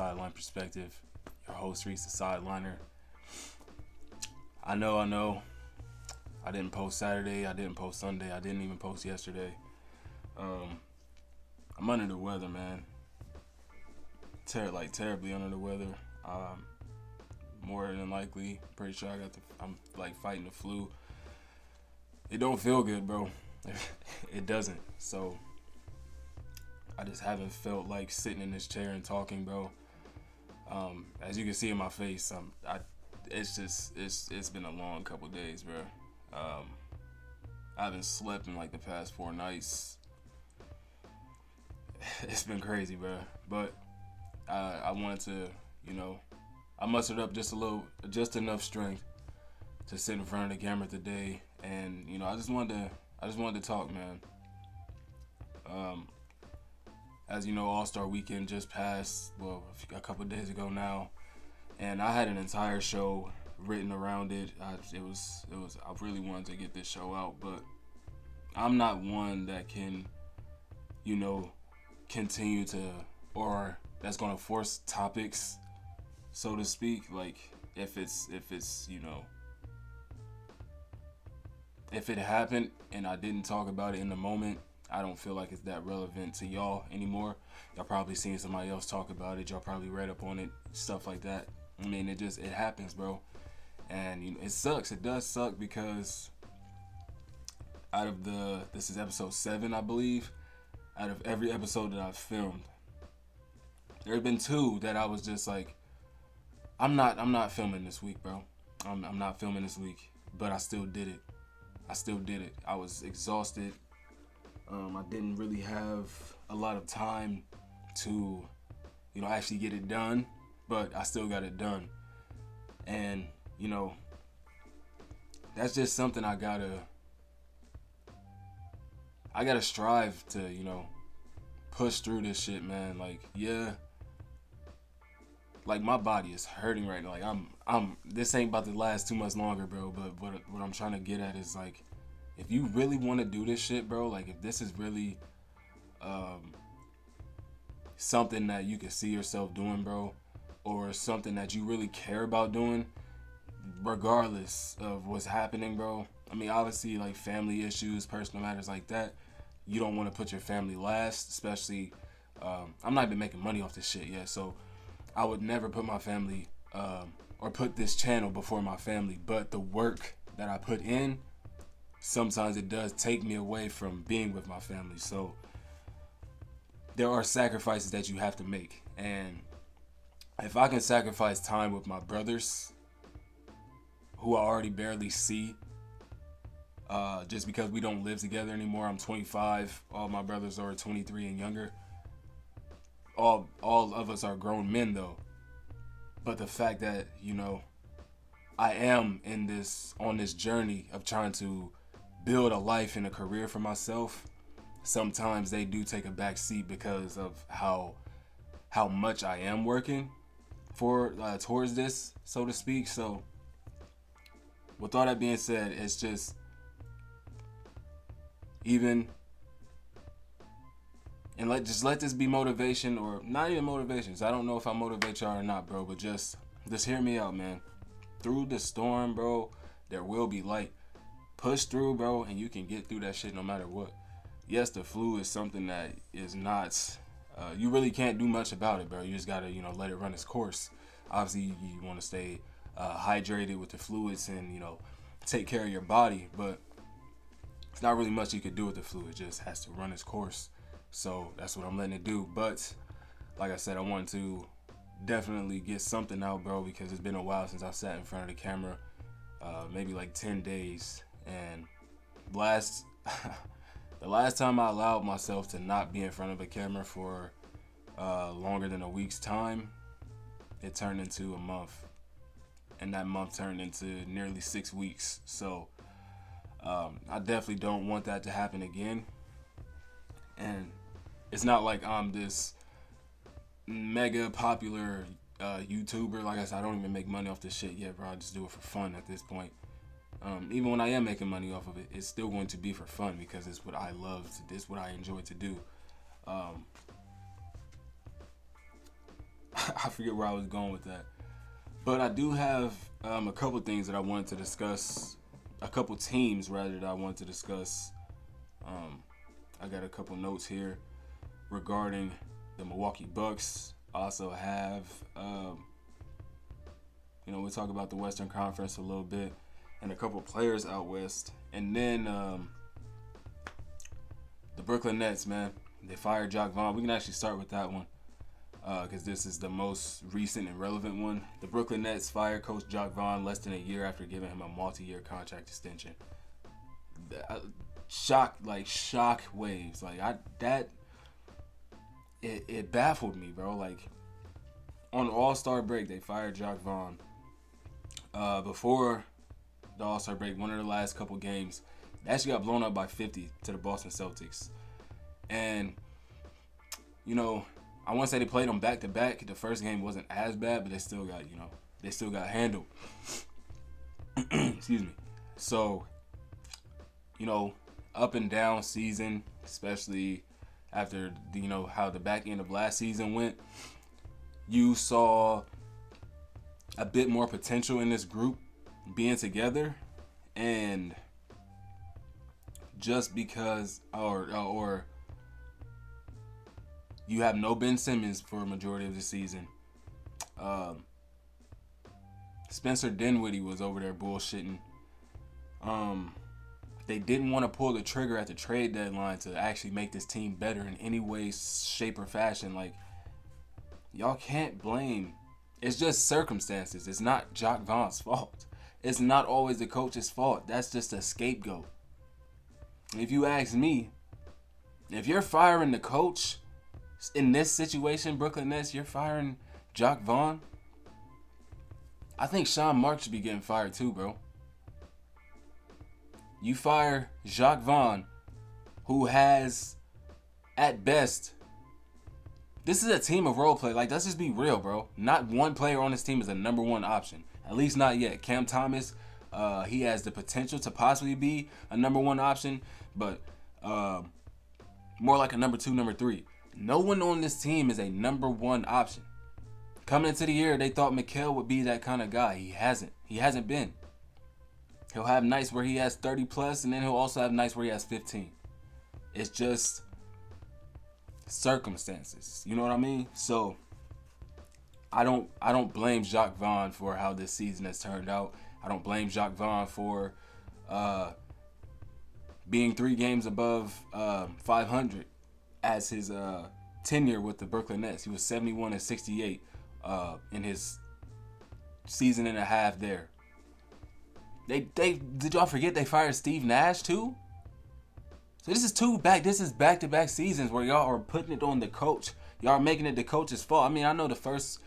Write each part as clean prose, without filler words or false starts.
Sideline Perspective. Your host, Reese the Sideliner. I know. I didn't post Saturday. I didn't post Sunday. I didn't even post yesterday. I'm under the weather, man. Terribly under the weather. More than likely, pretty sure I'm like fighting the flu. It don't feel good, bro. It doesn't. So I just haven't felt like sitting in this chair and talking, bro. As you can see in my face, it's been a long couple days, bro. I haven't slept in like the past 4 nights. It's been crazy, bro. But I wanted to, I mustered up just enough strength to sit in front of the camera today, and I just wanted to talk, man. As you know, All-Star Weekend just passed, a couple days ago now, and I had an entire show written around it. I really wanted to get this show out, but I'm not one that can, continue to, or that's gonna force topics, so to speak. Like if it happened and I didn't talk about it in the moment, I don't feel like it's that relevant to y'all anymore. Y'all probably seen somebody else talk about it. Y'all probably read up on it, stuff like that. I mean, it happens, bro. And it sucks. It does suck because this is episode 7, I believe. Out of every episode that I've filmed, there have been 2 that I was just like, I'm not filming this week, bro. I'm not filming this week. But I still did it. I was exhausted. I didn't really have a lot of time to, actually get it done, but I still got it done. And, that's just something I gotta strive to, push through this shit, man. Like, yeah. Like, my body is hurting right now. Like, this ain't about to last too much longer, bro. But what I'm trying to get at is, like, if you really want to do this shit, bro, like, if this is really something that you can see yourself doing, bro, or something that you really care about doing, regardless of what's happening, bro. I mean, obviously, like, family issues, personal matters like that, you don't want to put your family last, especially, I'm not even making money off this shit yet, so I would never put my family, or put this channel before my family, but the work that I put in, sometimes it does take me away from being with my family. So there are sacrifices that you have to make, and if I can sacrifice time with my brothers, who I already barely see, just because we don't live together anymore. I'm 25. All my brothers are 23 and younger. All of us are grown men, though. But the fact that, I am on this journey of trying to build a life and a career for myself, sometimes they do take a back seat because of how much I am working for towards this, so to speak. So with all that being said, it's just let this be motivation, or not even motivation. So I don't know if I motivate y'all or not, bro, but just hear me out, man. Through the storm, bro, there will be light. Push through, bro, and you can get through that shit no matter what. Yes, the flu is something that is not, you really can't do much about it, bro. You just gotta, let it run its course. Obviously, you want to stay hydrated with the fluids and, take care of your body, but it's not really much you could do with the flu. It just has to run its course. So that's what I'm letting it do. But like I said, I wanted to definitely get something out, bro, because it's been a while since I've sat in front of the camera. Maybe like 10 days. And the last time I allowed myself to not be in front of a camera for longer than a week's time, it turned into a month. And that month turned into nearly 6 weeks. So I definitely don't want that to happen again. And it's not like I'm this mega popular YouTuber. Like I said, I don't even make money off this shit yet, bro. I just do it for fun at this point. Even when I am making money off of it, it's still going to be for fun because it's what I love. It's what I enjoy to do. I forget where I was going with that. But I do have a couple things that I wanted to discuss. A couple teams, rather, that I wanted to discuss. I got a couple notes here regarding the Milwaukee Bucks. I also have, we'll talk about the Western Conference a little bit and a couple players out west. And then the Brooklyn Nets, man. They fired Jacques Vaughn. We can actually start with that one because this is the most recent and relevant one. The Brooklyn Nets fired Coach Jacques Vaughn less than a year after giving him a multi-year contract extension. Shock waves. It baffled me, bro. Like, on the All-Star break, they fired Jacques Vaughn. Before the All-Star break, one of the last couple games, they actually got blown up by 50 to the Boston Celtics. And, I want to say they played them back-to-back. The first game wasn't as bad, but they still got handled. Excuse me. So, up and down season, especially after, how the back end of last season went, you saw a bit more potential in this group being together. And just because, or you have no Ben Simmons for a majority of the season. Spencer Dinwiddie was over there bullshitting. They didn't want to pull the trigger at the trade deadline to actually make this team better in any way, shape, or fashion. Like, y'all can't blame. It's just circumstances. It's not Jacques Vaughn's fault. It's not always the coach's fault. That's just a scapegoat. If you ask me, if you're firing the coach in this situation, Brooklyn Nets, you're firing Jacques Vaughn, I think Sean Marks should be getting fired too, bro. You fire Jacques Vaughn, who has, at best, this is a team of role play. Like, let's just be real, bro. Not one player on this team is a number one option. At least not yet. Cam Thomas, he has the potential to possibly be a number one option, but more like a number two, number three. No one on this team is a number one option. Coming into the year, they thought Mikal would be that kind of guy. He hasn't. He hasn't been. He'll have nights where he has 30 plus, and then he'll also have nights where he has 15. It's just circumstances. You know what I mean? So I don't blame Jacques Vaughn for how this season has turned out. I don't blame Jacques Vaughn for being 3 games above 500 as his tenure with the Brooklyn Nets. He was 71-68 in his season and a half there. They did y'all forget they fired Steve Nash too? So this is back-to-back seasons where y'all are putting it on the coach. Y'all are making it the coach's fault. I mean, I know the first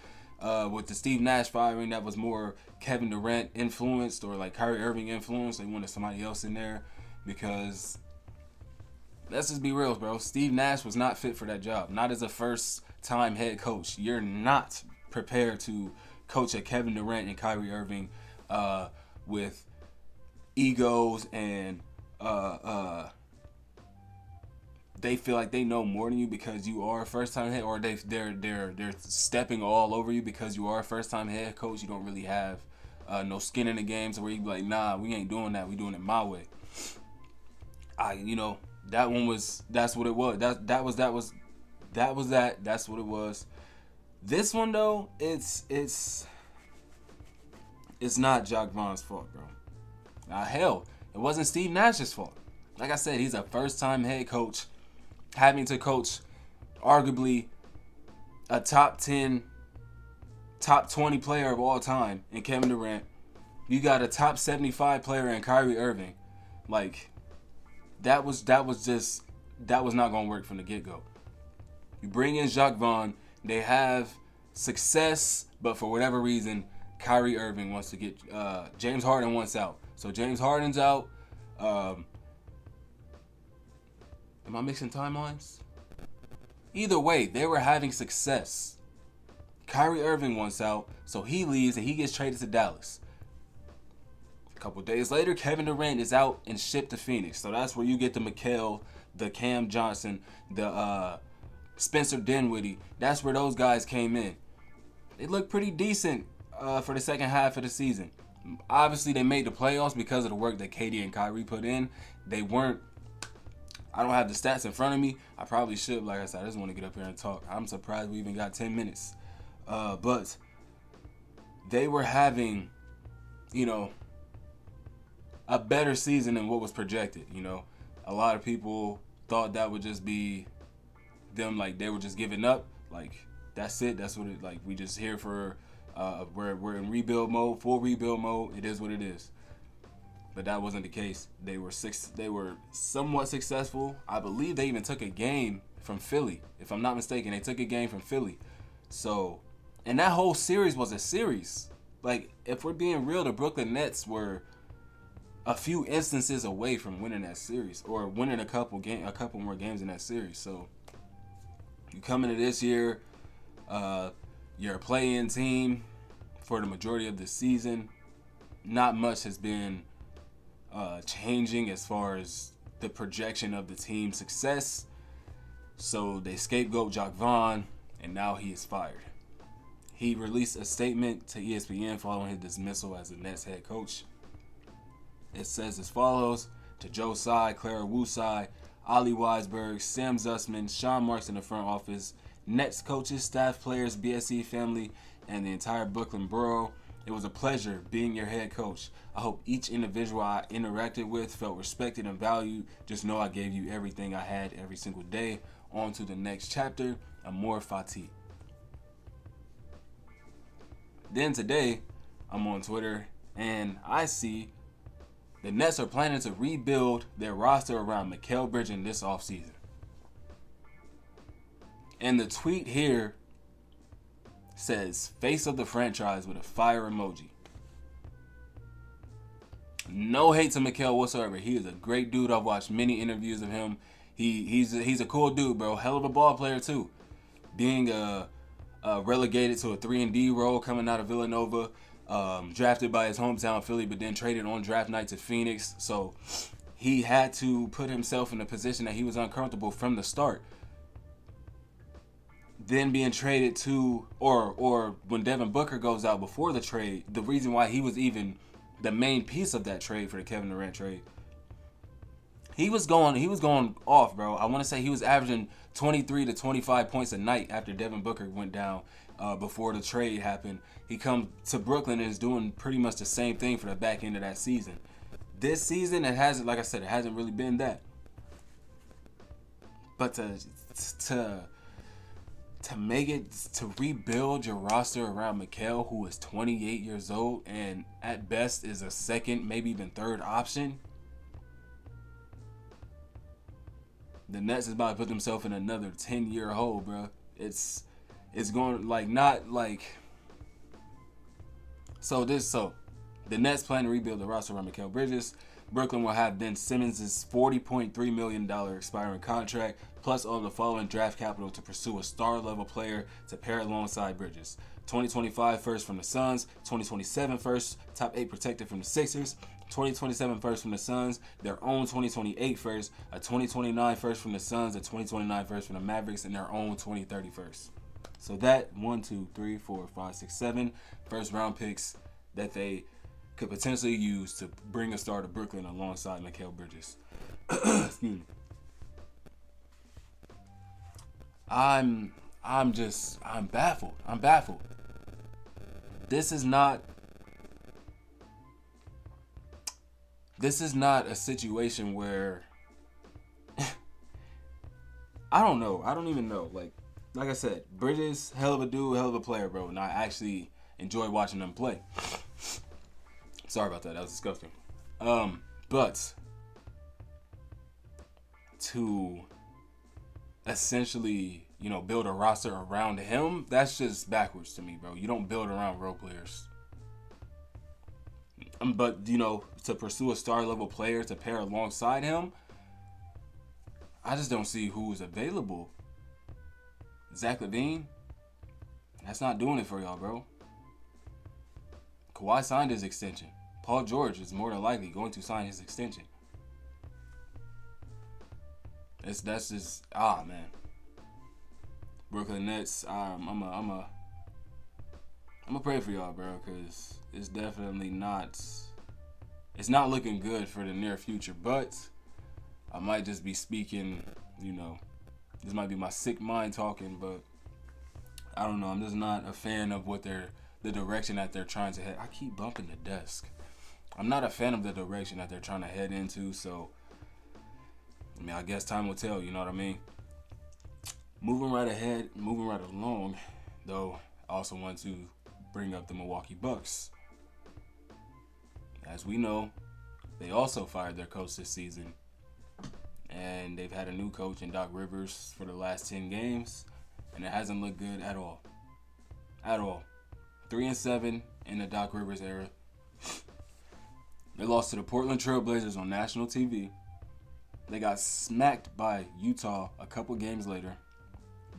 with the Steve Nash firing, that was more Kevin Durant influenced or like Kyrie Irving influenced. They wanted somebody else in there because let's just be real, bro. Steve Nash was not fit for that job. Not as a first-time head coach. You're not prepared to coach a Kevin Durant and Kyrie Irving with egos and they feel like they know more than you because you are a first-time head, or they're stepping all over you because you are a first-time head coach. You don't really have no skin in the game, so where you be like, nah, we ain't doing that. We doing it my way. That one was. That's what it was. That was that. That's what it was. This one though, it's not Jacques Vaughn's fault, bro. Hell, it wasn't Steve Nash's fault. Like I said, he's a first-time head coach, having to coach arguably a top 10, top 20 player of all time in Kevin Durant. You got a top 75 player in Kyrie Irving. Like, that was not going to work from the get-go. You bring in Jacques Vaughn, they have success, but for whatever reason, Kyrie Irving wants to get James Harden wants out. So James Harden's out. Am I mixing timelines? Either way, they were having success. Kyrie Irving wants out, so he leaves and he gets traded to Dallas. A couple days later, Kevin Durant is out and shipped to Phoenix. So that's where you get the Mikal, the Cam Johnson, the Spencer Dinwiddie. That's where those guys came in. they looked pretty decent for the second half of the season. Obviously, they made the playoffs because of the work that KD and Kyrie put in. They weren't. I don't have the stats in front of me. I probably should. Like I said, I just want to get up here and talk. I'm surprised we even got 10 minutes. But they were having, you know, a better season than what was projected. You know, a lot of people thought that would just be them, like they were just giving up. Like that's it. That's what it. Like we just here for. We're in rebuild mode, full rebuild mode. It is what it is. But that wasn't the case. They were somewhat successful. I believe they even took a game from Philly, if I'm not mistaken. They took a game from Philly. So, and that whole series was a series. Like, if we're being real, the Brooklyn Nets were a few instances away from winning that series or winning a couple more games in that series. So, you come into this year, you're a play-in team for the majority of the season. Not much has been changing as far as the projection of the team's success. So they scapegoat Jacques Vaughn, and now he is fired. He released a statement to ESPN following his dismissal as the Nets head coach. It says as follows: to Joe Tsai, Clara Wu Tsai, Ali Weisberg, Sam Zussman, Sean Marks in the front office, Nets coaches, staff, players, BSC family, and the entire Brooklyn borough. It was a pleasure being your head coach. I hope each individual I interacted with felt respected and valued. Just know I gave you everything I had every single day. On to the next chapter. Amor Fati. Then today, I'm on Twitter, and I see the Nets are planning to rebuild their roster around Mikal Bridges this offseason. And the tweet here says face of the franchise with a fire emoji. No hate to Mikal whatsoever. He is a great dude. I've watched many interviews of him. He's a cool dude, bro. Hell of a ball player too. Being relegated to a 3-and-D role coming out of Villanova, drafted by his hometown Philly, but then traded on draft night to Phoenix. So he had to put himself in a position that he was uncomfortable from the start. Then being traded to, or when Devin Booker goes out before the trade, the reason why he was even the main piece of that trade for the Kevin Durant trade, he was going off, bro. I want to say he was averaging 23 to 25 points a night after Devin Booker went down before the trade happened. He comes to Brooklyn and is doing pretty much the same thing for the back end of that season. This season, it hasn't, like I said, it hasn't really been that. But to make it, to rebuild your roster around Mikal, who is 28 years old and at best is a second, maybe even third option, the Nets is about to put themselves in another 10-year hole, bro. It's going like not like so the Nets plan to rebuild the roster around Mikal Bridges. Brooklyn will have Ben Simmons' $40.3 million expiring contract, plus all the following draft capital to pursue a star-level player to pair alongside Bridges. 2025 first from the Suns, 2027 first, top 8 protected from the Sixers, 2027 first from the Suns, their own 2028 first, a 2029 first from the Suns, a 2029 first from the Mavericks, and their own 2030 first. So that 7 first round picks that they could potentially use to bring a star to Brooklyn alongside Mikal Bridges. Excuse me. I'm baffled. I'm baffled. This is not a situation where I don't know. I don't even know. Like I said, Bridges, hell of a dude, hell of a player, bro. And I actually enjoy watching them play. Sorry about that. That was disgusting. But to essentially, build a roster around him, that's just backwards to me, bro. You don't build around role players. But, to pursue a star-level player to pair alongside him, I just don't see who's available. Zach LaVine? That's not doing it for y'all, bro. Kawhi signed his extension. Paul George is more than likely going to sign his extension. That's just man. Brooklyn Nets. I'm I'm gonna pray for y'all, bro, because it's definitely not. It's not looking good for the near future. But I might just be speaking. This might be my sick mind talking, but I don't know. I'm just not a fan of the direction that they're trying to head. I keep bumping the desk. I'm not a fan of the direction that they're trying to head into. So, I guess time will tell. You know what I mean? Moving right ahead, moving right along, though. I also want to bring up the Milwaukee Bucks. As we know, they also fired their coach this season. And they've had a new coach in Doc Rivers for the last 10 games. And it hasn't looked good at all. At all. 3-7 in the Doc Rivers era. They lost to the Portland Trail Blazers on national TV. They got smacked by Utah a couple games later.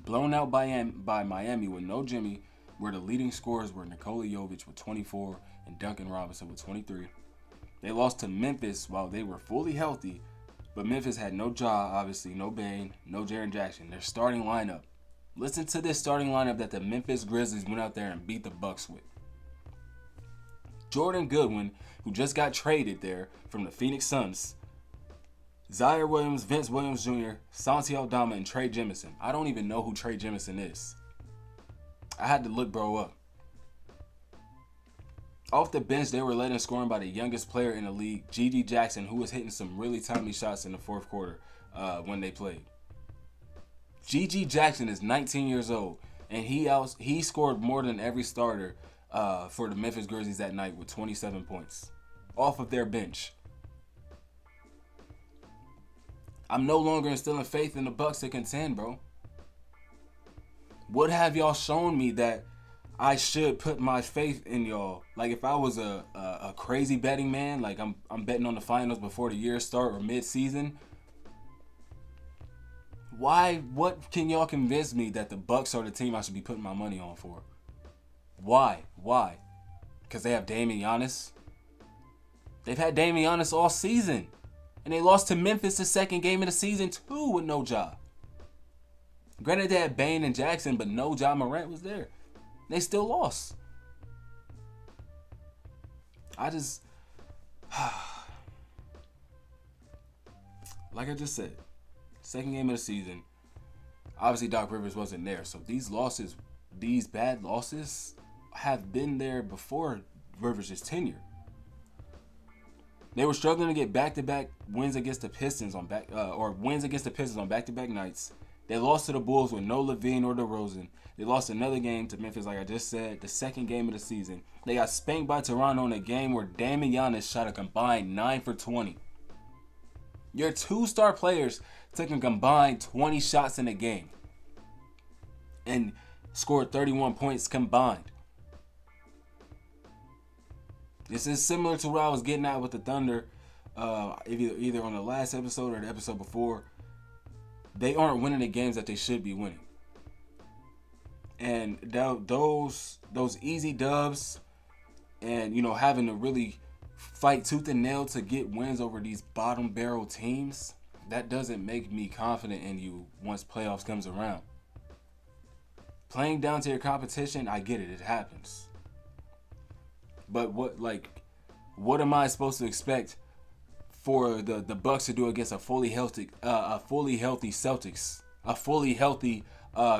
Blown out by Miami with no Jimmy, where the leading scorers were Nikola Jovic with 24 and Duncan Robinson with 23. They lost to Memphis while they were fully healthy, but Memphis had no Ja, obviously, no Bane, no Jaren Jackson. Their starting lineup. Listen to this starting lineup that the Memphis Grizzlies went out there and beat the Bucks with. Jordan Goodwin, who just got traded there from the Phoenix Suns. Zaire Williams, Vince Williams Jr., Santi Aldama, and Trey Jemison. I don't even know who Trey Jemison is. I had to look bro up. Off the bench, they were led in scoring by the youngest player in the league, Gigi Jackson, who was hitting some really timely shots in the fourth quarter when they played. Gigi Jackson is 19 years old, and he scored more than every starter for the Memphis Grizzlies that night with 27 points off of their bench. I'm no longer instilling faith in the Bucks to contend, bro. What have y'all shown me that I should put my faith in y'all? Like, if I was a crazy betting man, like I'm betting on the finals before the year start or mid-season, what can y'all convince me that the Bucks are the team I should be putting my money on for? Why? Because they have Dame and Giannis? They've had Dame and Giannis all season. And they lost to Memphis the second game of the season too with no Ja. Granted, they had Bane and Jackson, but no Ja Morant was there. They still lost. Like I just said, second game of the season, obviously Doc Rivers wasn't there. So these bad losses have been there before Rivers' tenure. They were struggling to get back-to-back wins against the Pistons on back-to-back nights. They lost to the Bulls with no Levine or DeRozan. They lost another game to Memphis, like I just said, the second game of the season. They got spanked by Toronto in a game where Dame and Giannis shot a combined 9 for 20. Your two-star players took a combined 20 shots in a game and scored 31 points combined. This is similar to what I was getting at with the Thunder, either on the last episode or the episode before. They aren't winning the games that they should be winning. And those easy dubs and, having to really fight tooth and nail to get wins over these bottom barrel teams, that doesn't make me confident in you once playoffs comes around. Playing down to your competition, I get it. It happens. But what am I supposed to expect for the Bucks to do against a fully healthy Celtics, a fully healthy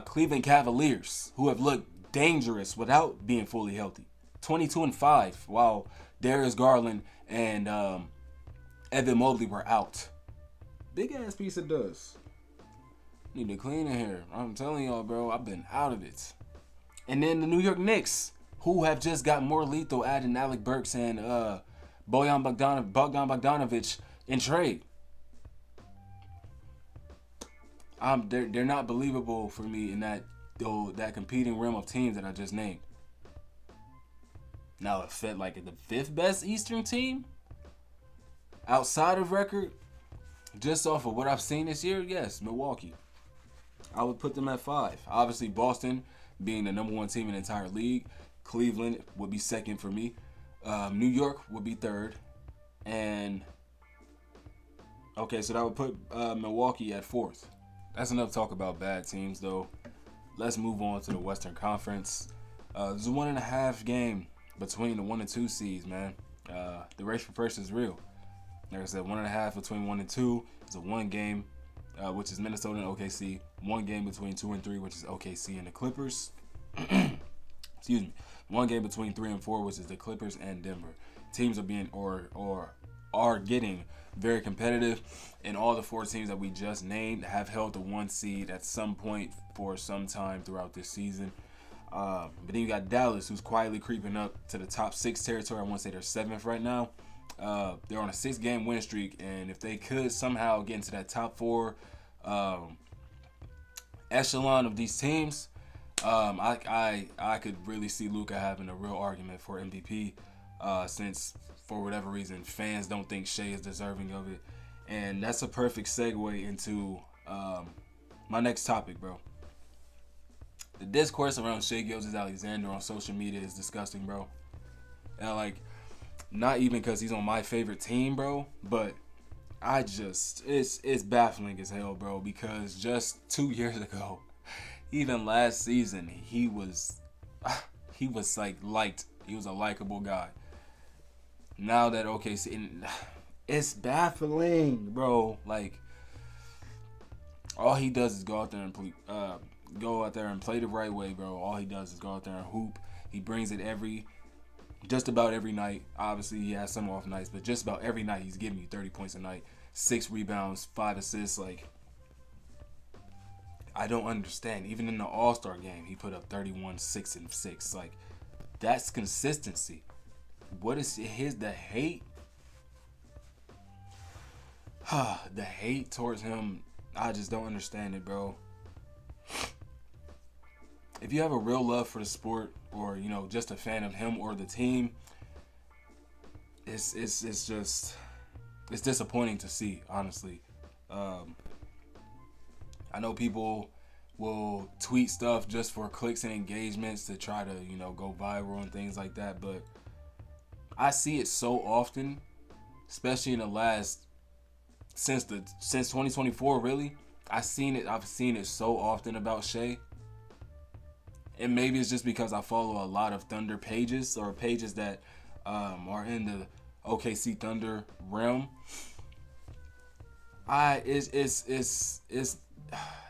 Cleveland Cavaliers, who have looked dangerous without being fully healthy? 22-5, while Darius Garland and Evan Mobley were out. Big ass piece of dust. Need to clean in here. I'm telling y'all, bro, I've been out of it. And then the New York Knicks, who have just got more lethal, adding Alec Burks and Bogdan Bogdanovic in trade. They're not believable for me in that competing realm of teams that I just named. Now, it felt like the fifth best Eastern team outside of record, just off of what I've seen this year, yes, Milwaukee. I would put them at 5. Obviously, Boston being the number 1 team in the entire league. Cleveland would be second for me. New York would be third. And, okay, so that would put Milwaukee at 4th. That's enough talk about bad teams, though. Let's move on to the Western Conference. There's a 1.5 game between the 1 and 2 seeds, man. The race for first is real. Like I said, 1.5 between 1 and 2 is a 1 game, which is Minnesota and OKC. 1 game between 2 and 3, which is OKC and the Clippers. Excuse me. 1 game between 3 and 4, which is the Clippers and Denver. Teams are being or are getting very competitive, and all the 4 teams that we just named have held the 1 seed at some point for some time throughout this season. But then you got Dallas, who's quietly creeping up to the top 6 territory. I want to say they're 7th right now. They're on a 6-game win streak, and if they could somehow get into that top 4 echelon of these teams, I could really see Luka having a real argument for MVP, since for whatever reason fans don't think Shea is deserving of it, and that's a perfect segue into my next topic, bro. The discourse around Shai Gilgeous-Alexander on social media is disgusting, bro. And like, not even because he's on my favorite team, bro, but it's baffling as hell, bro, because just 2 years ago, even last season, he was like liked. He was a likable guy. Now that it's baffling, bro. Like, all he does is go out there and play the right way, bro. All he does is go out there and hoop. He brings it just about every night. Obviously, he has some off nights, but just about every night he's giving you 30 points a night, 6 rebounds, 5 assists. Like, I don't understand. Even in the All-Star game, he put up 31, 6, and 6. Like, that's consistency. What is the hate? The hate towards him, I just don't understand it, bro. If you have a real love for the sport, or just a fan of him or the team, it's disappointing to see, honestly. I know people will tweet stuff just for clicks and engagements to try to go viral and things like that, but I see it so often, especially in the last since 2024, really. I've seen it so often about Shai. And maybe it's just because I follow a lot of Thunder pages, or pages that are in the OKC Thunder realm.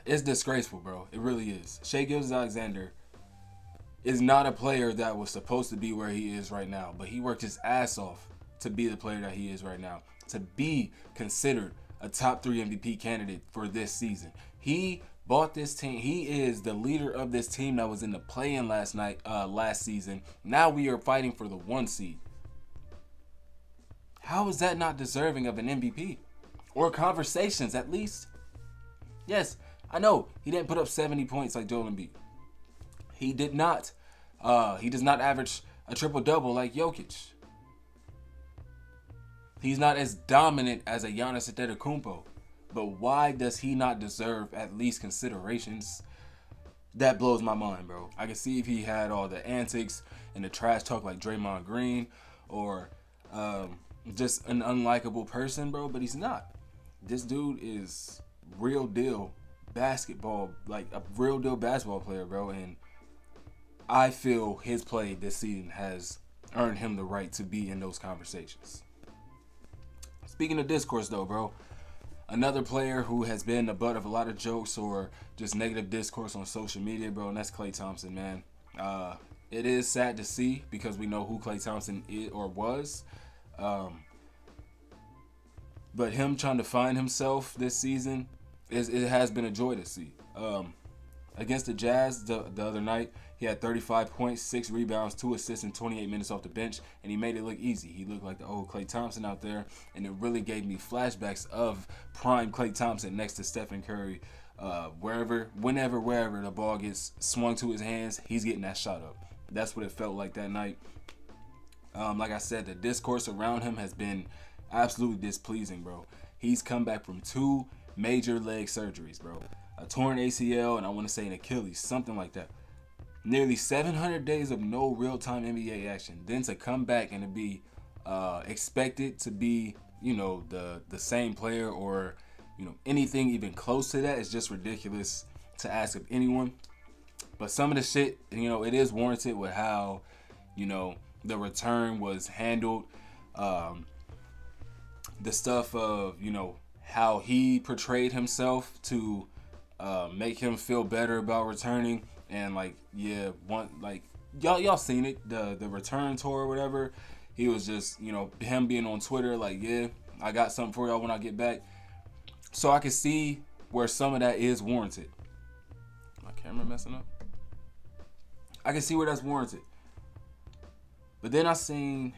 It's disgraceful, bro. It really is. Shai Gilgeous-Alexander is not a player that was supposed to be where he is right now, but he worked his ass off to be the player that he is right now, to be considered a top 3 MVP candidate for this season. He bought this team. He is the leader of this team that was in the play-in last season. Now we are fighting for the 1 seed. How is that not deserving of an MVP? Or conversations, at least? Yes, I know he didn't put up 70 points like Joel Embiid. He did not. He does not average a triple-double like Jokic. He's not as dominant as a Giannis Antetokounmpo. But why does he not deserve at least considerations? That blows my mind, bro. I can see if he had all the antics and the trash talk like Draymond Green, or just an unlikable person, bro. But he's not. This dude is real deal basketball, like a real deal basketball player, bro. And I feel his play this season has earned him the right to be in those conversations. Speaking of discourse, though, bro, another player who has been the butt of a lot of jokes or just negative discourse on social media, bro, and that's Klay Thompson, man. It is sad to see, because we know who Klay Thompson is or was. But him trying to find himself this season, it has been a joy to see. Against the Jazz the other night, he had 35 points, 6 rebounds, 2 assists, and 28 minutes off the bench, and he made it look easy. He looked like the old Klay Thompson out there, and it really gave me flashbacks of prime Klay Thompson next to Stephen Curry. Wherever the ball gets swung to his hands, he's getting that shot up. That's what it felt like that night. Like I said, the discourse around him has been absolutely displeasing, bro. He's come back from 2 major leg surgeries, bro. A torn ACL, and I want to say an Achilles, something like that. Nearly 700 days of no real-time NBA action. Then to come back and to be expected to be, the same player, or, anything even close to that is just ridiculous to ask of anyone. But some of the shit, it is warranted with how, the return was handled. The stuff of, how he portrayed himself to make him feel better about returning. And y'all seen it, the return tour or whatever. He was just, him being on Twitter like, yeah, I got something for y'all when I get back. So I can see where some of that is warranted. My camera messing up. I can see where that's warranted. But then I seen,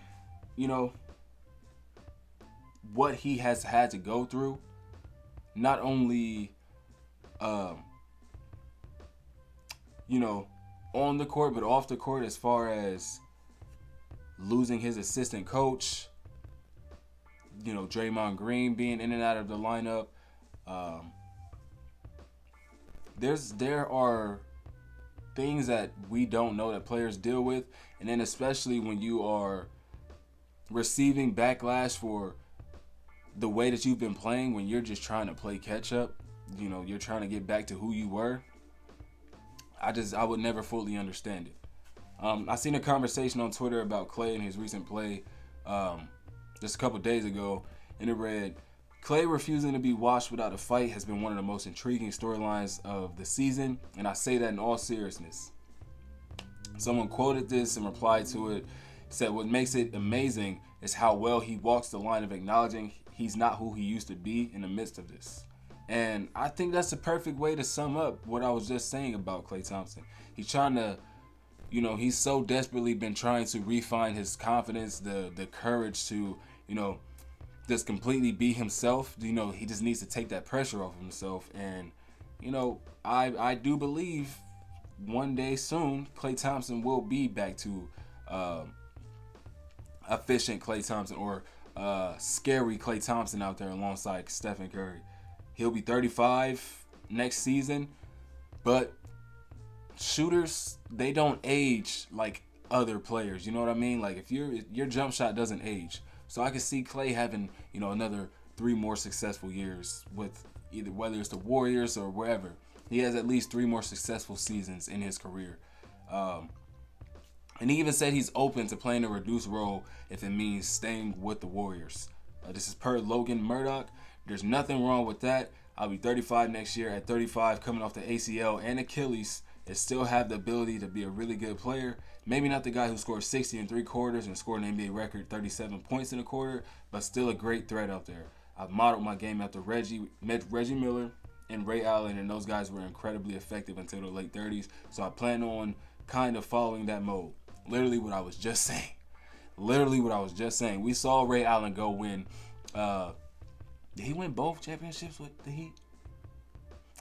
what he has had to go through. Not only, on the court, but off the court, as far as losing his assistant coach, Draymond Green being in and out of the lineup. There are things that we don't know that players deal with, and then especially when you are receiving backlash for the way that you've been playing, when you're just trying to play catch up, you're trying to get back to who you were. I would never fully understand it. I seen a conversation on Twitter about Klay and his recent play just a couple days ago, and it read, Klay refusing to be washed without a fight has been one of the most intriguing storylines of the season, and I say that in all seriousness. Someone quoted this and replied to it, said, what makes it amazing is how well he walks the line of acknowledging he's not who he used to be in the midst of this. And I think that's the perfect way to sum up what I was just saying about Klay Thompson. He's trying to, he's so desperately been trying to refine his confidence, the courage to, just completely be himself. He just needs to take that pressure off of himself. And, I do believe one day soon, Klay Thompson will be back to efficient Klay Thompson, or scary Klay Thompson out there alongside Stephen Curry. He'll be 35 next season, but shooters, they don't age like other players. You know what I mean? Like if your jump shot doesn't age. So I can see Klay having, another 3 more successful years with either, whether it's the Warriors or wherever. He has at least 3 more successful seasons in his career. And he even said he's open to playing a reduced role if it means staying with the Warriors. This is per Logan Murdoch. There's nothing wrong with that. I'll be 35 next year. At 35, coming off the ACL and Achilles, and still have the ability to be a really good player. Maybe not the guy who scored 60 in 3 quarters and scored an NBA record 37 points in a quarter, but still a great threat out there. I've modeled my game after Reggie Miller and Ray Allen, and those guys were incredibly effective until the late 30s. So I plan on kind of following that mode. Literally what I was just saying. We saw Ray Allen go win. Did he win both championships with the Heat?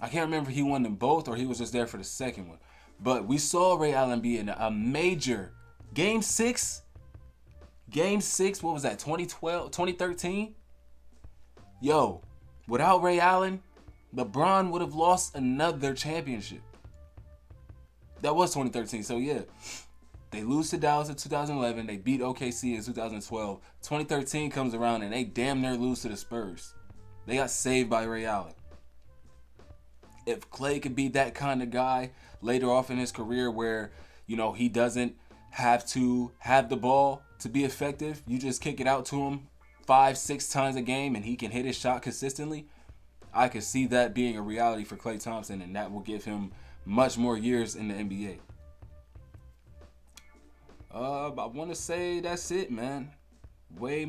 I can't remember if he won them both or he was just there for the second one. But we saw Ray Allen be in a major Game 6. What was that, 2013? Yo, without Ray Allen, LeBron would have lost another championship. That was 2013, so yeah. They lose to Dallas in 2011. They beat OKC in 2012. 2013 comes around and they damn near lose to the Spurs. They got saved by Ray Allen. If Klay could be that kind of guy later off in his career where, he doesn't have to have the ball to be effective, you just kick it out to him 5-6 times a game and he can hit his shot consistently, I could see that being a reality for Klay Thompson, and that will give him much more years in the NBA. I want to say that's it, man. I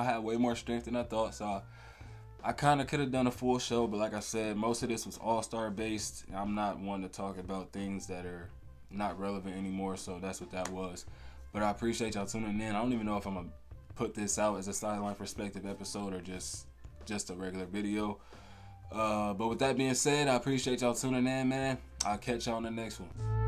had way more strength than I thought, so I kind of could have done a full show, but like I said, most of this was all-star based. I'm not one to talk about things that are not relevant anymore, so that's what that was. But I appreciate y'all tuning in. I don't even know if I'm going to put this out as a Sideline Perspective episode or just a regular video. But with that being said, I appreciate y'all tuning in, man. I'll catch y'all on the next one.